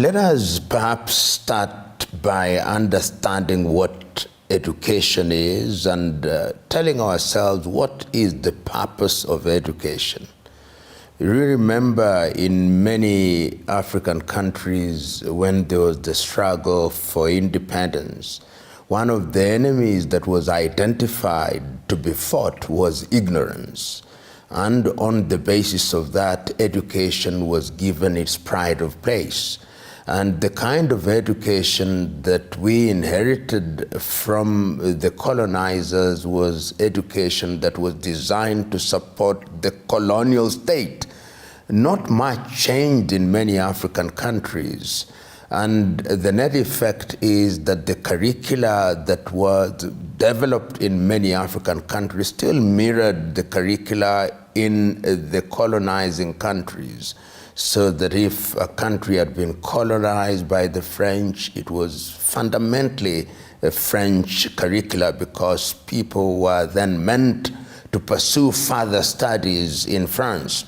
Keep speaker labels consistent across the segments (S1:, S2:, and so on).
S1: Let us perhaps start by understanding what education is and telling ourselves what is the purpose of education. You remember in many African countries when there was the struggle for independence, one of the enemies that was identified to be fought was ignorance. And on the basis of that, education was given its pride of place. And the kind of education that we inherited from the colonizers was education that was designed to support the colonial state. Not much changed in many African countries. And the net effect is that the curricula that was developed in many African countries still mirrored the curricula in the colonizing countries. So that if a country had been colonized by the French, it was fundamentally a French curricula because people were then meant to pursue further studies in France.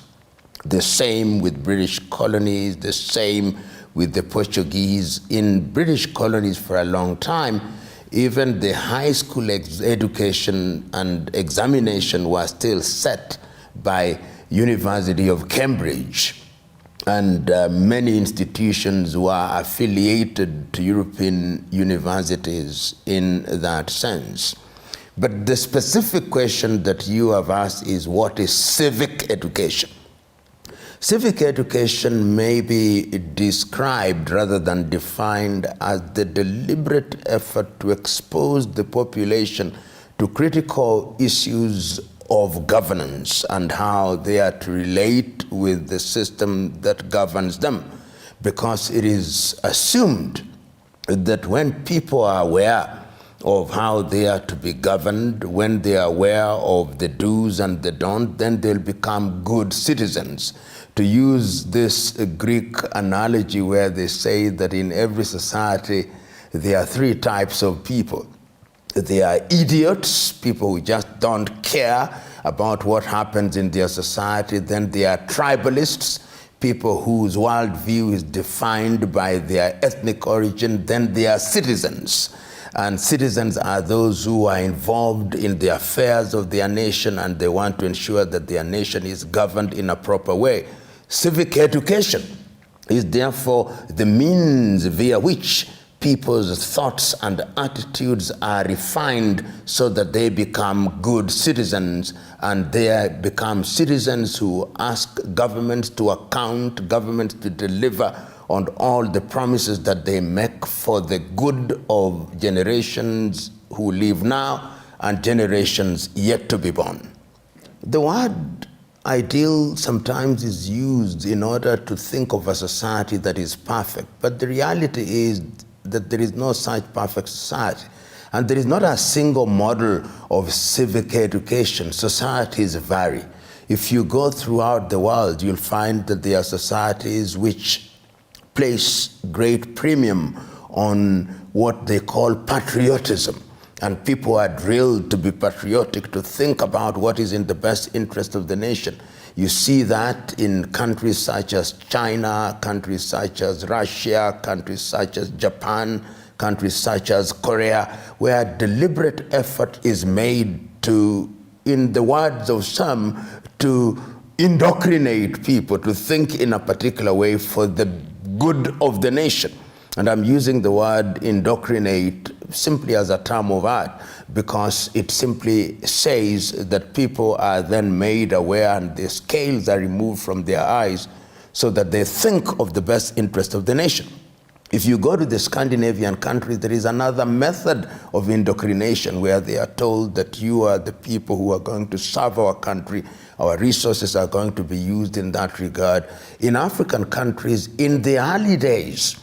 S1: The same with British colonies, the same with the Portuguese. In British colonies for a long time, even the high school education and examination was still set by University of Cambridge. And many institutions were affiliated to European universities in that sense. But the specific question that you have asked is, what is civic education? Civic education may be described rather than defined as the deliberate effort to expose the population to critical issues of governance and how they are to relate with the system that governs them. Because it is assumed that when people are aware of how they are to be governed, when they are aware of the do's and the don'ts, then they'll become good citizens. To use this Greek analogy where they say that in every society there are three types of people. They are idiots, people who just don't care about what happens in their society. Then they are tribalists, people whose worldview is defined by their ethnic origin. Then they are citizens. And citizens are those who are involved in the affairs of their nation and they want to ensure that their nation is governed in a proper way. Civic education is therefore the means via which people's thoughts and attitudes are refined so that they become good citizens, and they become citizens who ask governments to account, governments to deliver on all the promises that they make for the good of generations who live now and generations yet to be born. The word ideal sometimes is used in order to think of a society that is perfect, but the reality is that there is no such perfect society. And there is not a single model of civic education. Societies vary. If you go throughout the world, you'll find that there are societies which place great premium on what they call patriotism. And people are drilled to be patriotic, to think about what is in the best interest of the nation. You see that in countries such as China, countries such as Russia, countries such as Japan, countries such as Korea, where deliberate effort is made to, in the words of some, to indoctrinate people to think in a particular way for the good of the nation. And I'm using the word indoctrinate simply as a term of art because it simply says that people are then made aware and the scales are removed from their eyes so that they think of the best interest of the nation. If you go to the Scandinavian countries, there is another method of indoctrination where they are told that you are the people who are going to serve our country, our resources are going to be used in that regard. In African countries, in the early days,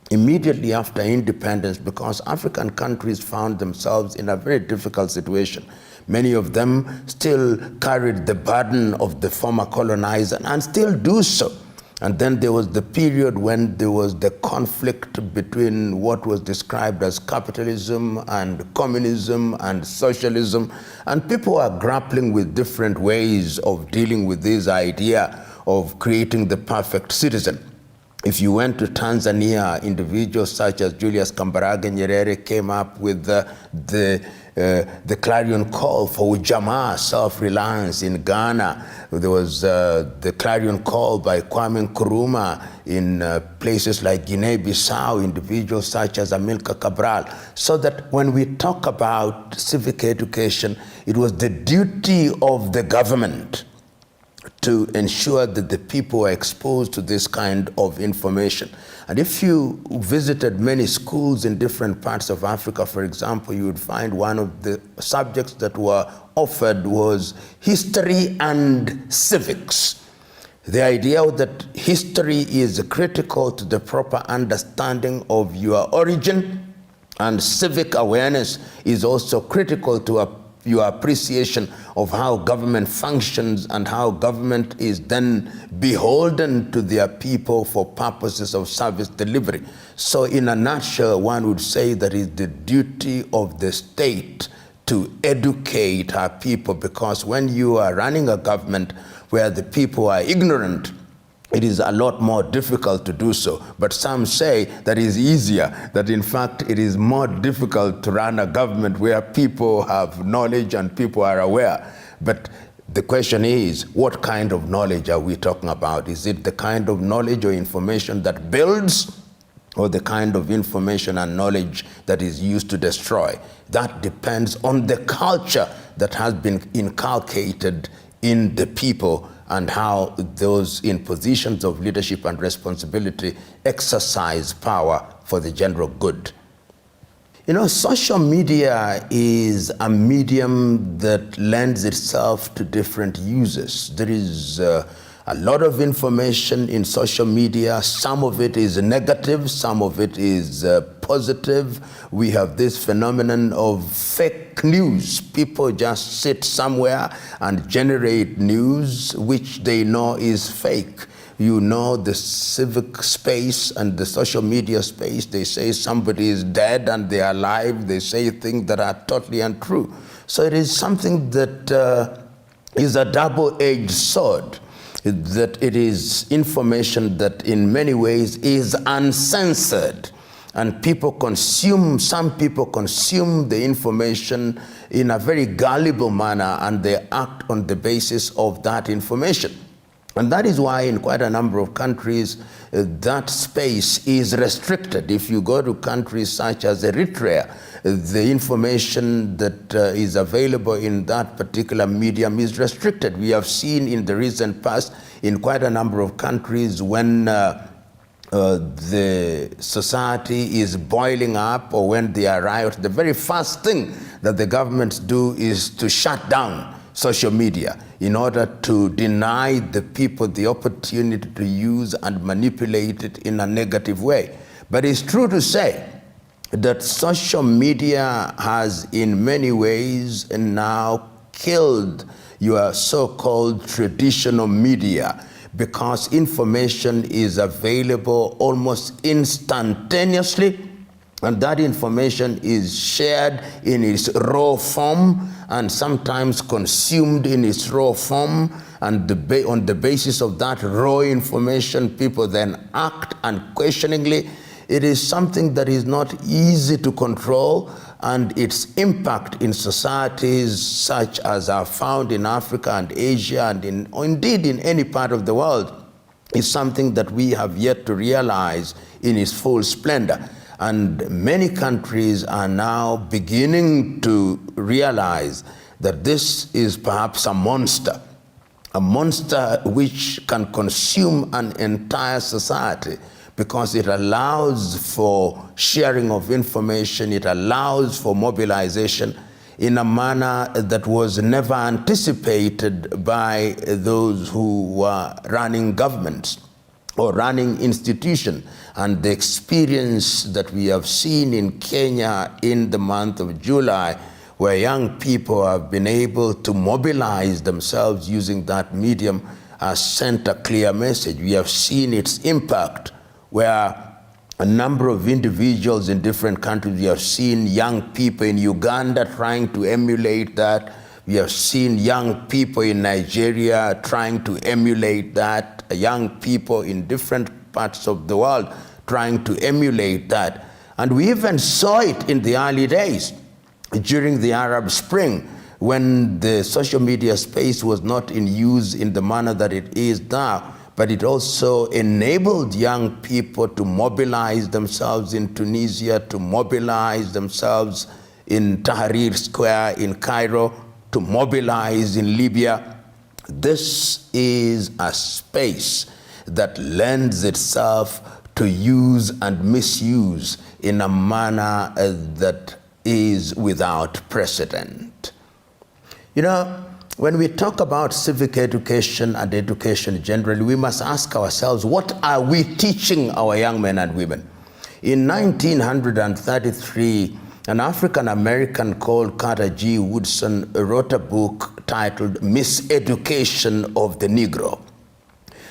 S1: immediately after independence, because African countries found themselves in a very difficult situation. Many of them still carried the burden of the former colonizer and still do so. And then there was the period when there was the conflict between what was described as capitalism and communism and socialism. And people are grappling with different ways of dealing with this idea of creating the perfect citizen. If you went to Tanzania, individuals such as Julius Kambarage Nyerere came up with the clarion call for Ujamaa, self-reliance. In Ghana, there was the clarion call by Kwame Nkrumah. In places like Guinea-Bissau, individuals such as Amilcar Cabral. So that when we talk about civic education, it was the duty of the government to ensure that the people are exposed to this kind of information. And if you visited many schools in different parts of Africa, for example, you would find one of the subjects that were offered was history and civics. The idea that history is critical to the proper understanding of your origin, and civic awareness is also critical to your appreciation of how government functions and how government is then beholden to their people for purposes of service delivery. So in a nutshell, one would say that it's the duty of the state to educate our people, because when you are running a government where the people are ignorant, it is a lot more difficult to do so. But some say that it is easier, that in fact it is more difficult to run a government where people have knowledge and people are aware. But the question is, what kind of knowledge are we talking about? Is it the kind of knowledge or information that builds, or the kind of information and knowledge that is used to destroy? That depends on the culture that has been inculcated in the people and how those in positions of leadership and responsibility exercise power for the general good. You know, social media is a medium that lends itself to different uses. There is a lot of information in social media. Some of it is negative, some of it is positive. We have this phenomenon of fake news. People just sit somewhere and generate news which they know is fake. You know, the civic space and the social media space, they say somebody is dead and they are alive. They say things that are totally untrue. So it is something that is a double-edged sword. That it is information that in many ways is uncensored, and some people consume the information in a very gullible manner, and they act on the basis of that information. And that is why in quite a number of countries, that space is restricted. If you go to countries such as Eritrea, the information that is available in that particular medium is restricted. We have seen in the recent past in quite a number of countries when the society is boiling up, or when they are riots, the very first thing that the governments do is to shut down social media in order to deny the people the opportunity to use and manipulate it in a negative way. But it's true to say that social media has in many ways now killed your so-called traditional media, because information is available almost instantaneously, and that information is shared in its raw form and sometimes consumed in its raw form, and on the basis of that raw information, people then act unquestioningly. It is something that is not easy to control, and its impact in societies such as are found in Africa and Asia and indeed in any part of the world is something that we have yet to realize in its full splendor. And many countries are now beginning to realize that this is perhaps a monster which can consume an entire society, because it allows for sharing of information, it allows for mobilization in a manner that was never anticipated by those who were running governments or running institutions. And the experience that we have seen in Kenya in the month of July, where young people have been able to mobilize themselves using that medium, has sent a clear message. We have seen its impact, where a number of individuals in different countries, we have seen young people in Uganda trying to emulate that. We have seen young people in Nigeria trying to emulate that, young people in different parts of the world trying to emulate that. And we even saw it in the early days during the Arab Spring, when the social media space was not in use in the manner that it is now, but it also enabled young people to mobilize themselves in Tunisia, to mobilize themselves in Tahrir Square in Cairo, to mobilize in Libya. This is a space that lends itself to use and misuse in a manner that is without precedent. You know, when we talk about civic education and education generally, we must ask ourselves, what are we teaching our young men and women? In 1933, an African American called Carter G. Woodson wrote a book titled Miseducation of the Negro.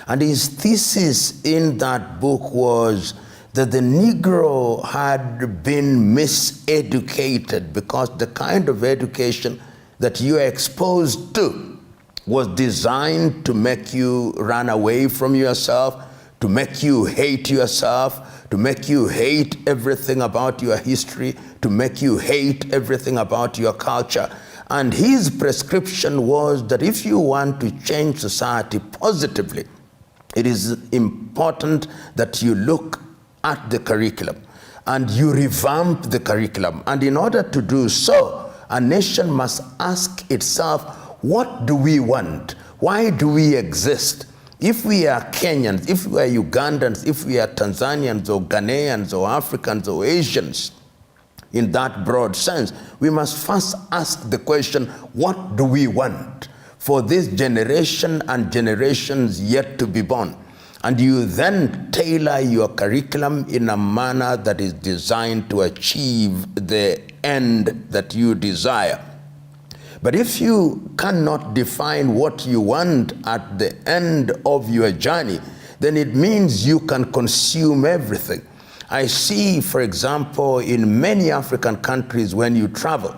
S1: And his thesis in that book was that the Negro had been miseducated because the kind of education that you are exposed to was designed to make you run away from yourself, to make you hate yourself, to make you hate everything about your history, to make you hate everything about your culture. And his prescription was that if you want to change society positively, it is important that you look at the curriculum and you revamp the curriculum. And in order to do so, a nation must ask itself, what do we want? Why do we exist? If we are Kenyans, if we are Ugandans, if we are Tanzanians or Ghanaians or Africans or Asians, in that broad sense, we must first ask the question, what do we want for this generation and generations yet to be born? And you then tailor your curriculum in a manner that is designed to achieve the end that you desire. But if you cannot define what you want at the end of your journey, then it means you can consume everything. I see, for example, in many African countries, when you travel,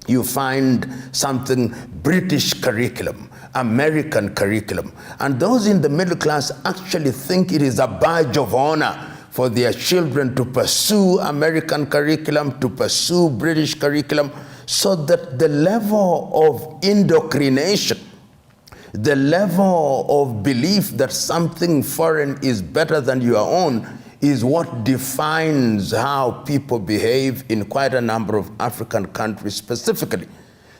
S1: you find something British curriculum, American curriculum. And those in the middle class actually think it is a badge of honor for their children to pursue American curriculum, to pursue British curriculum, so that the level of indoctrination, the level of belief that something foreign is better than your own is what defines how people behave in quite a number of African countries specifically.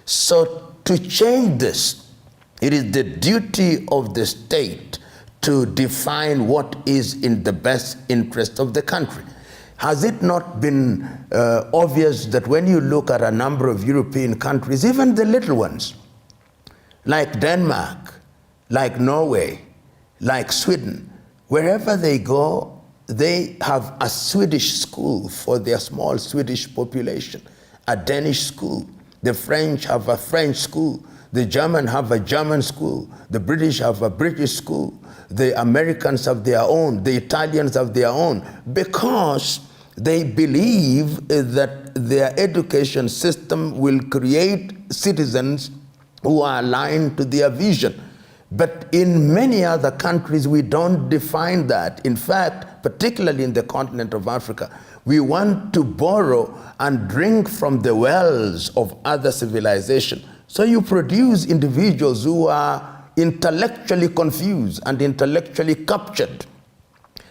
S1: So to change this, it is the duty of the state to define what is in the best interest of the country. Has it not been obvious that when you look at a number of European countries, even the little ones, like Denmark, like Norway, like Sweden, wherever they go, they have a Swedish school for their small Swedish population, a Danish school. The French have a French school. The German have a German school. The British have a British school. The Americans have their own. The Italians have their own, because they believe that their education system will create citizens who are aligned to their vision. But in many other countries, we don't define that. In fact, particularly in the continent of Africa, we want to borrow and drink from the wells of other civilization. So you produce individuals who are intellectually confused and intellectually captured,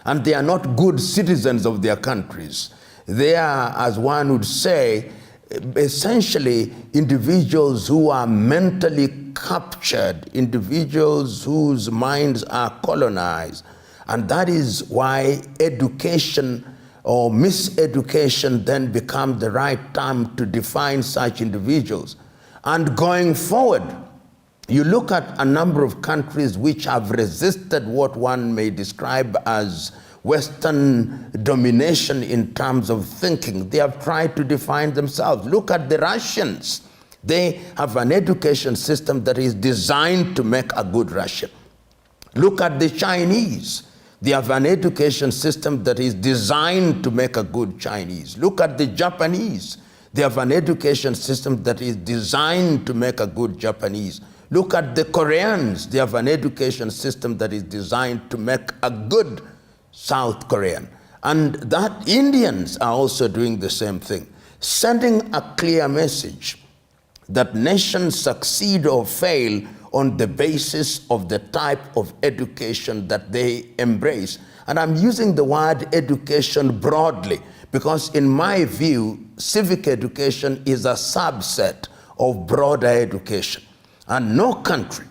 S1: and they are not good citizens of their countries. They are, as one would say, essentially individuals who are mentally captured, individuals whose minds are colonized. And that is why education or miseducation then becomes the right term to define such individuals. And going forward, you look at a number of countries which have resisted what one may describe as Western domination in terms of thinking. They have tried to define themselves. Look at the Russians. They have an education system that is designed to make a good Russian. Look at the Chinese. They have an education system that is designed to make a good Chinese. Look at the Japanese. They have an education system that is designed to make a good Japanese. Look at the Koreans. They have an education system that is designed to make a good South Korean. And that Indians are also doing the same thing, sending a clear message that nations succeed or fail on the basis of the type of education that they embrace. And I'm using the word education broadly because in my view, civic education is a subset of broader education. And no country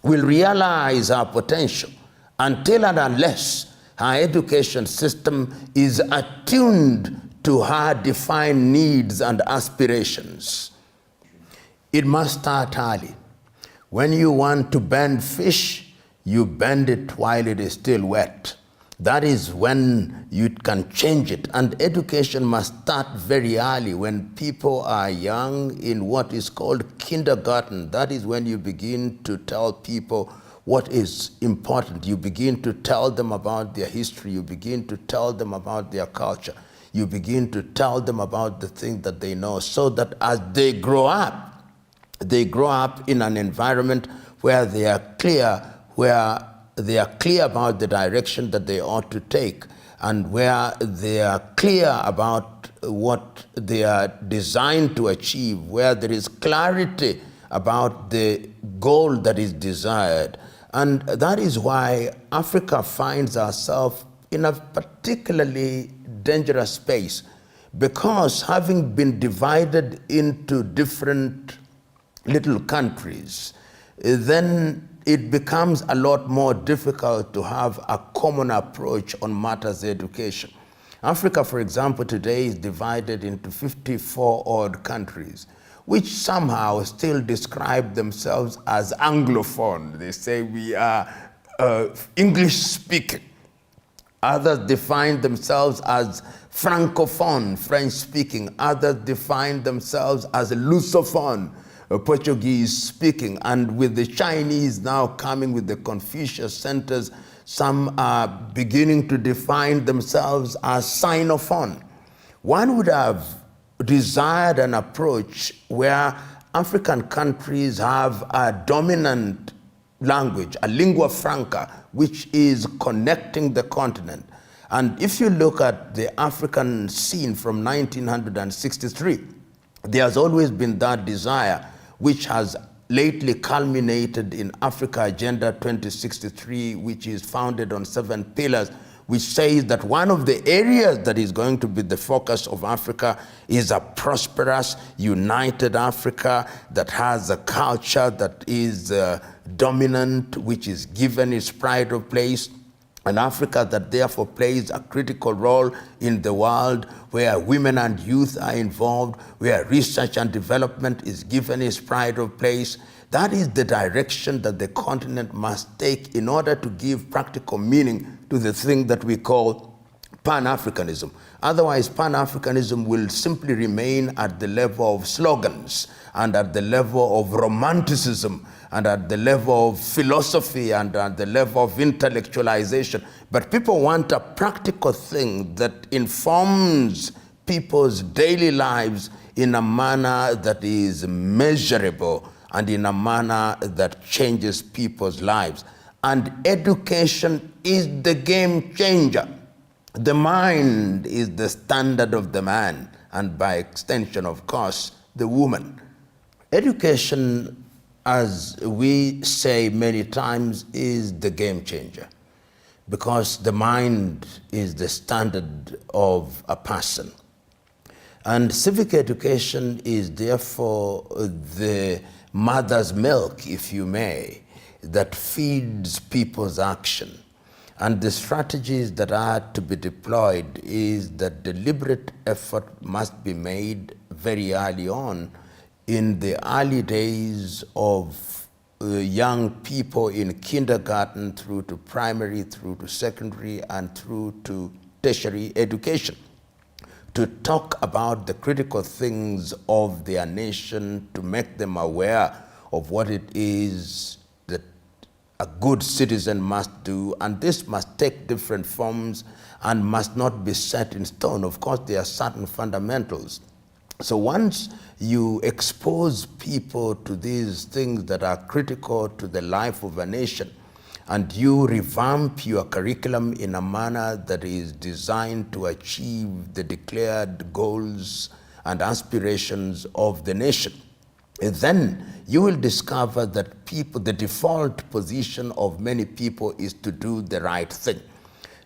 S1: will realize our potential until and unless our education system is attuned to her defined needs and aspirations. It must start early. When you want to bend fish, you bend it while it is still wet. That is when you can change it. And education must start very early when people are young in what is called kindergarten. That is when you begin to tell people what is important. You begin to tell them about their history. You begin to tell them about their culture. You begin to tell them about the things that they know so that as they grow up in an environment where they are clear, about the direction that they ought to take, and where they are clear about what they are designed to achieve, where there is clarity about the goal that is desired. And that is why Africa finds herself in a particularly dangerous space, because having been divided into different little countries, then it becomes a lot more difficult to have a common approach on matters of education. Africa, for example, today is divided into 54 odd countries, which somehow still describe themselves as Anglophone. They say we are English speaking. Others define themselves as Francophone, French speaking. Others define themselves as Lusophone, Portuguese speaking. And with the Chinese now coming with the Confucius centers, some are beginning to define themselves as Sinophone. One would have desired an approach where African countries have a dominant language, a lingua franca, which is connecting the continent. And if you look at the African scene from 1963, there has always been that desire, which has lately culminated in Africa Agenda 2063, which is founded on 7 pillars, which says that one of the areas that is going to be the focus of Africa is a prosperous, united Africa that has a culture that is dominant, which is given its pride of place, an Africa that therefore plays a critical role in the world, where women and youth are involved, where research and development is given its pride of place. That is the direction that the continent must take in order to give practical meaning to the thing that we call Pan-Africanism. Otherwise, Pan-Africanism will simply remain at the level of slogans and at the level of romanticism and at the level of philosophy and at the level of intellectualization. But people want a practical thing that informs people's daily lives in a manner that is measurable and in a manner that changes people's lives. And education is the game changer. The mind is the standard of the man, and by extension, of course, the woman. Education, as we say many times, is the game changer, because the mind is the standard of a person. And civic education is therefore the mother's milk, if you may, that feeds people's action. And the strategies that are to be deployed is that deliberate effort must be made very early on, in the early days of young people in kindergarten through to primary, through to secondary, and through to tertiary education, to talk about the critical things of their nation, to make them aware of what it is that a good citizen must do. And this must take different forms and must not be set in stone. Of course, there are certain fundamentals. So once you expose people to these things that are critical to the life of a nation, and you revamp your curriculum in a manner that is designed to achieve the declared goals and aspirations of the nation, then you will discover that the default position of many people is to do the right thing.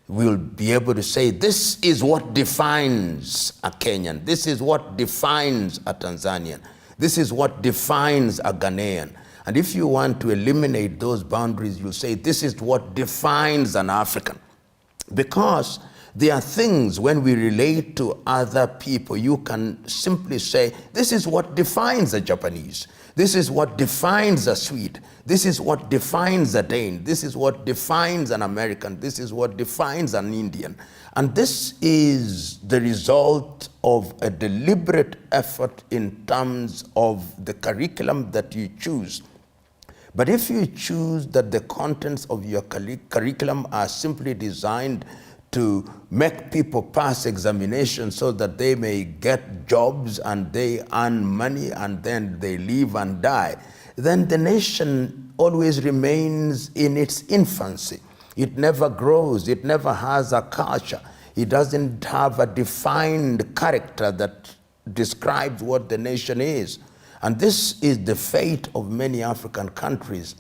S1: We'll be able to say, this is what defines a Kenyan, this is what defines a Tanzanian, this is what defines a Ghanaian. And if you want to eliminate those boundaries, you'll say, this is what defines an African. Because there are things when we relate to other people, you can simply say, this is what defines a Japanese. This is what defines a Swede. This is what defines a Dane. This is what defines an American. This is what defines an Indian. And this is the result of a deliberate effort in terms of the curriculum that you choose. But if you choose that the contents of your curriculum are simply designed to make people pass examinations so that they may get jobs and they earn money and then they live and die, then the nation always remains in its infancy. It never grows, it never has a culture. It doesn't have a defined character that describes what the nation is. And this is the fate of many African countries,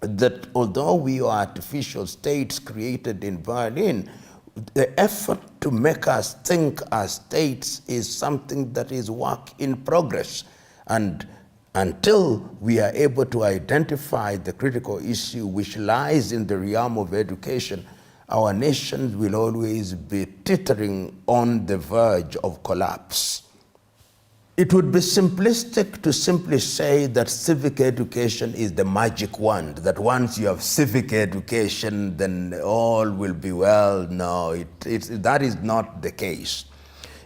S1: that although we are artificial states created in Berlin, the effort to make us think as states is something that is work in progress. And until we are able to identify the critical issue which lies in the realm of education, our nations will always be teetering on the verge of collapse. It would be simplistic to simply say that civic education is the magic wand, that once you have civic education, then all will be well. No, that is not the case.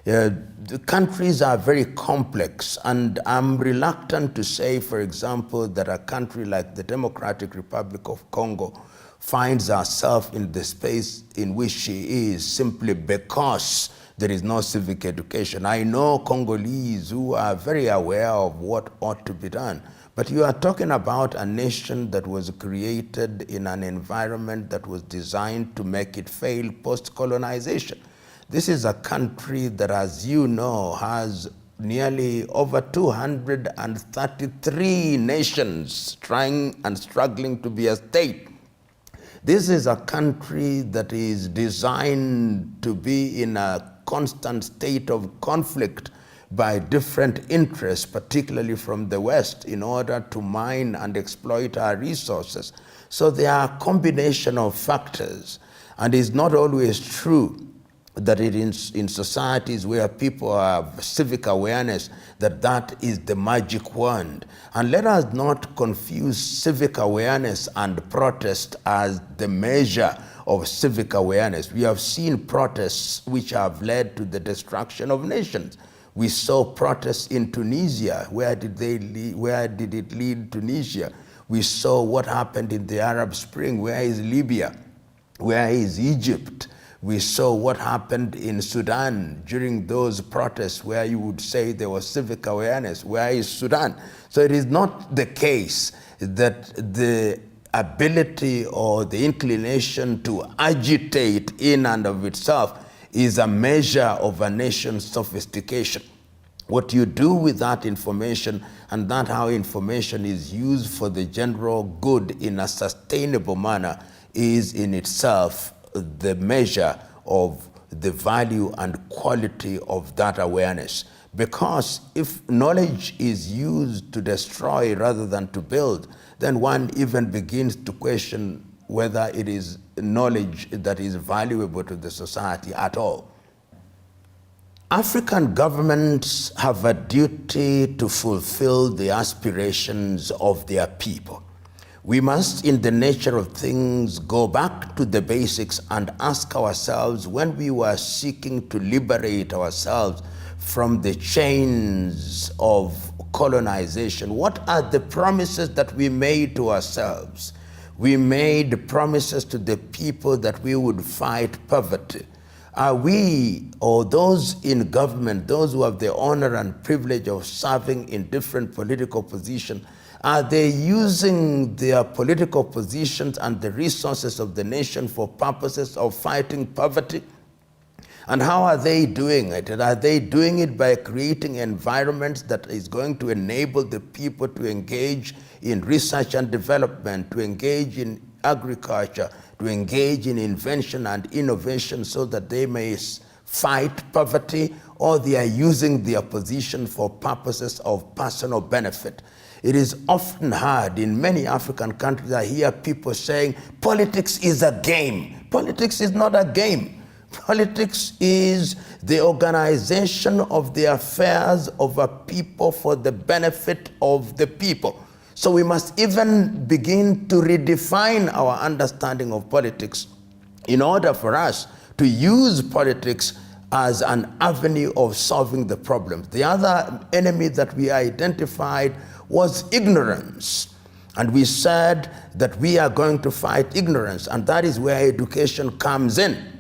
S1: The countries are very complex, and I'm reluctant to say, for example, that a country like the Democratic Republic of Congo finds herself in the space in which she is simply because there is no civic education. I know Congolese who are very aware of what ought to be done, but you are talking about a nation that was created in an environment that was designed to make it fail post-colonization. This is a country that, as you know, has nearly over 233 nations trying and struggling to be a state. This is a country that is designed to be in a constant state of conflict by different interests, particularly from the West, in order to mine and exploit our resources. So there are a combination of factors, and it's not always true that it is in societies where people have civic awareness that is the magic wand. And let us not confuse civic awareness and protest as the measure of civic awareness. We have seen protests which have led to the destruction of nations. We saw protests in Tunisia. Where did it lead Tunisia? We saw what happened in the Arab Spring. Where is Libya? Where is Egypt? We saw what happened in Sudan during those protests where you would say there was civic awareness. Where is Sudan? So it is not the case that the ability or the inclination to agitate in and of itself is a measure of a nation's sophistication. What you do with that information and that how information is used for the general good in a sustainable manner is in itself the measure of the value and quality of that awareness. Because if knowledge is used to destroy rather than to build, then one even begins to question whether it is knowledge that is valuable to the society at all. African governments have a duty to fulfill the aspirations of their people. We must, in the nature of things, go back to the basics and ask ourselves, when we were seeking to liberate ourselves from the chains of colonization, what are the promises that we made to ourselves? We made promises to the people that we would fight poverty. Are we, or those in government, those who have the honor and privilege of serving in different political positions, Are they using their political positions and the resources of the nation for purposes of fighting poverty? And how are they doing it? And are they doing it by creating environments that is going to enable the people to engage in research and development, to engage in agriculture, to engage in invention and innovation so that they may fight poverty, or they are using their position for purposes of personal benefit? It is often heard in many African countries, I hear people saying, politics is a game. Politics is not a game. Politics is the organization of the affairs of a people for the benefit of the people. So we must even begin to redefine our understanding of politics in order for us to use politics as an avenue of solving the problems. The other enemy that we identified was ignorance. And we said that we are going to fight ignorance, and that is where education comes in.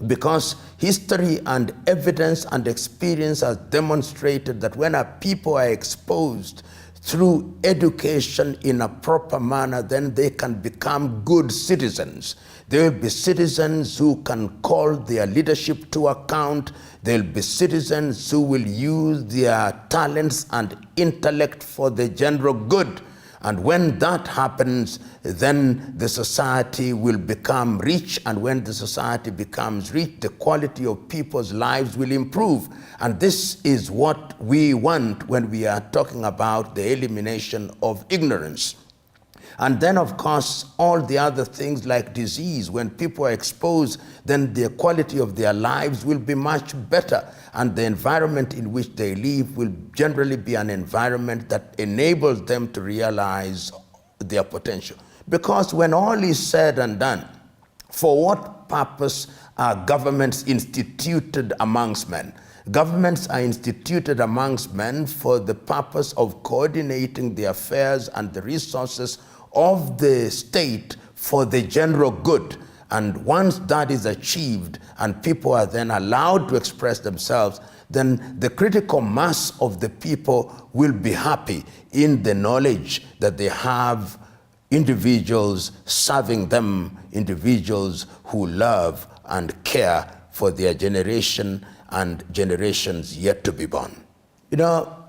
S1: Because history and evidence and experience has demonstrated that when a people are exposed through education in a proper manner, then they can become good citizens. They will be citizens who can call their leadership to account. They'll be citizens who will use their talents and intellect for the general good. And when that happens, then the society will become rich, and when the society becomes rich, the quality of people's lives will improve. And this is what we want when we are talking about the elimination of ignorance. And then, of course, all the other things like disease, when people are exposed, then the quality of their lives will be much better. And the environment in which they live will generally be an environment that enables them to realize their potential. Because when all is said and done, for what purpose are governments instituted amongst men? Governments are instituted amongst men for the purpose of coordinating the affairs and the resources of the state for the general good. And once that is achieved and people are then allowed to express themselves, then the critical mass of the people will be happy in the knowledge that they have individuals serving them, individuals who love and care for their generation and generations yet to be born. You know,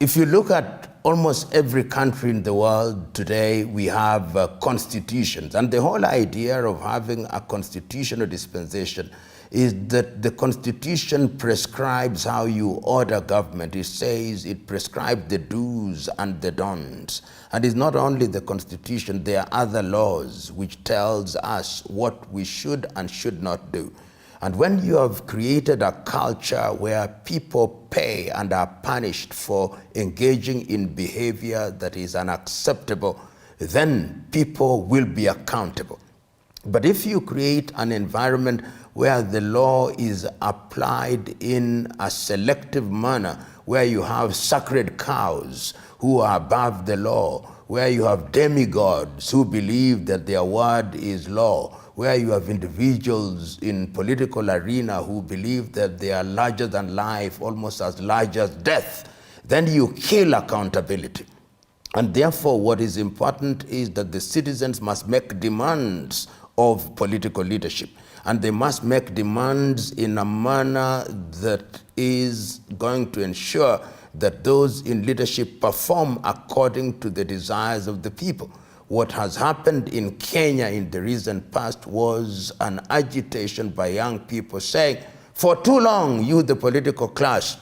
S1: if you look at almost every country in the world today, we have constitutions. And the whole idea of having a constitutional dispensation is that the constitution prescribes how you order government. It says it prescribes the do's and the don'ts. And it's not only the constitution, there are other laws which tells us what we should and should not do. And when you have created a culture where people pay and are punished for engaging in behavior that is unacceptable, then people will be accountable. But if you create an environment where the law is applied in a selective manner, where you have sacred cows who are above the law, where you have demigods who believe that their word is law, where you have individuals in political arena who believe that they are larger than life, almost as large as death, then you kill accountability. And therefore, what is important is that the citizens must make demands of political leadership. And they must make demands in a manner that is going to ensure that those in leadership perform according to the desires of the people. What has happened in Kenya in the recent past was an agitation by young people saying, for too long, you, the political class,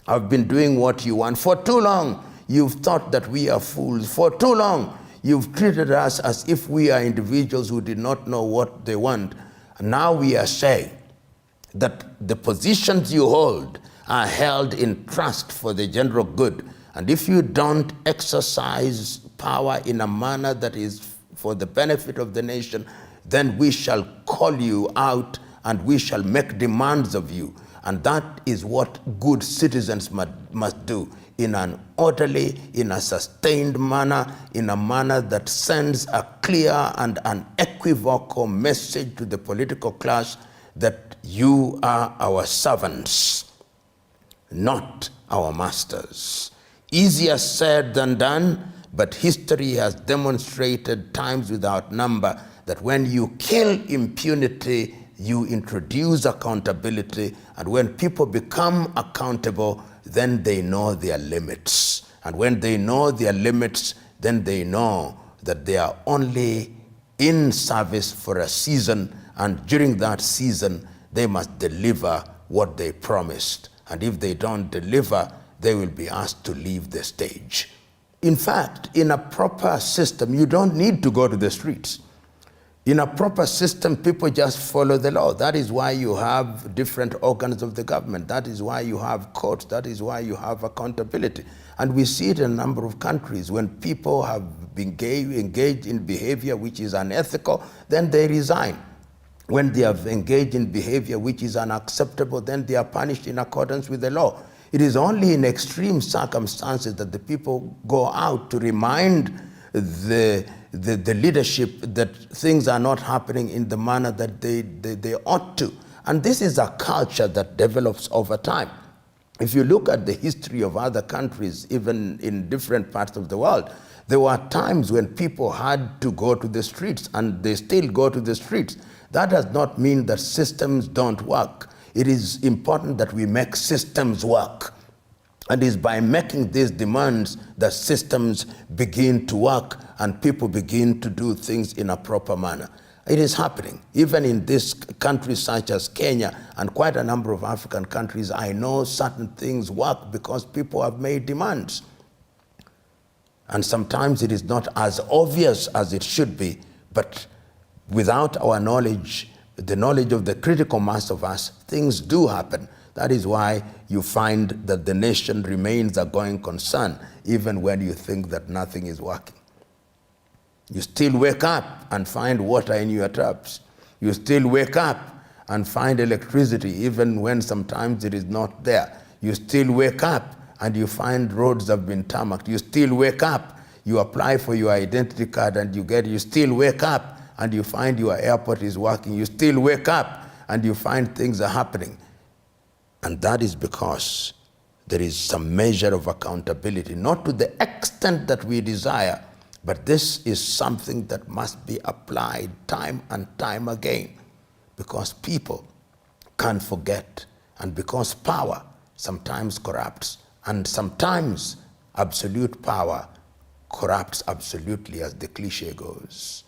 S1: have been doing what you want. For too long, you've thought that we are fools. For too long, you've treated us as if we are individuals who did not know what they want. And now we are saying that the positions you hold are held in trust for the general good. And if you don't exercise power in a manner that is for the benefit of the nation, then we shall call you out and we shall make demands of you. And that is what good citizens must do in an orderly, in a sustained manner, in a manner that sends a clear and unequivocal message to the political class that you are our servants, not our masters. Easier said than done, but history has demonstrated times without number that when you kill impunity, you introduce accountability, and when people become accountable, then they know their limits. And when they know their limits, then they know that they are only in service for a season, and during that season, they must deliver what they promised. And if they don't deliver, they will be asked to leave the stage. In fact, in a proper system, you don't need to go to the streets. In a proper system, people just follow the law. That is why you have different organs of the government. That is why you have courts. That is why you have accountability. And we see it in a number of countries. When people have been engaged in behavior which is unethical, then they resign. When they have engaged in behavior which is unacceptable, then they are punished in accordance with the law. It is only in extreme circumstances that the people go out to remind the leadership that things are not happening in the manner that they ought to. And this is a culture that develops over time. If you look at the history of other countries, even in different parts of the world, there were times when people had to go to the streets, and they still go to the streets. That does not mean that systems don't work. It is important that we make systems work. And it's by making these demands that systems begin to work and people begin to do things in a proper manner. It is happening. Even in these countries such as Kenya and quite a number of African countries, I know certain things work because people have made demands. And sometimes it is not as obvious as it should be, but without our knowledge, the knowledge of the critical mass of us, things do happen. That is why you find that the nation remains a going concern, even when you think that nothing is working. You still wake up and find water in your taps. You still wake up and find electricity, even when sometimes it is not there. You still wake up and you find roads have been tarmacked. You still wake up, you apply for your identity card and you get it. You still wake up and you find your airport is working. You still wake up and you find things are happening. And that is because there is some measure of accountability, not to the extent that we desire, but this is something that must be applied time and time again, because people can't forget, and because power sometimes corrupts, and sometimes absolute power corrupts absolutely, as the cliche goes.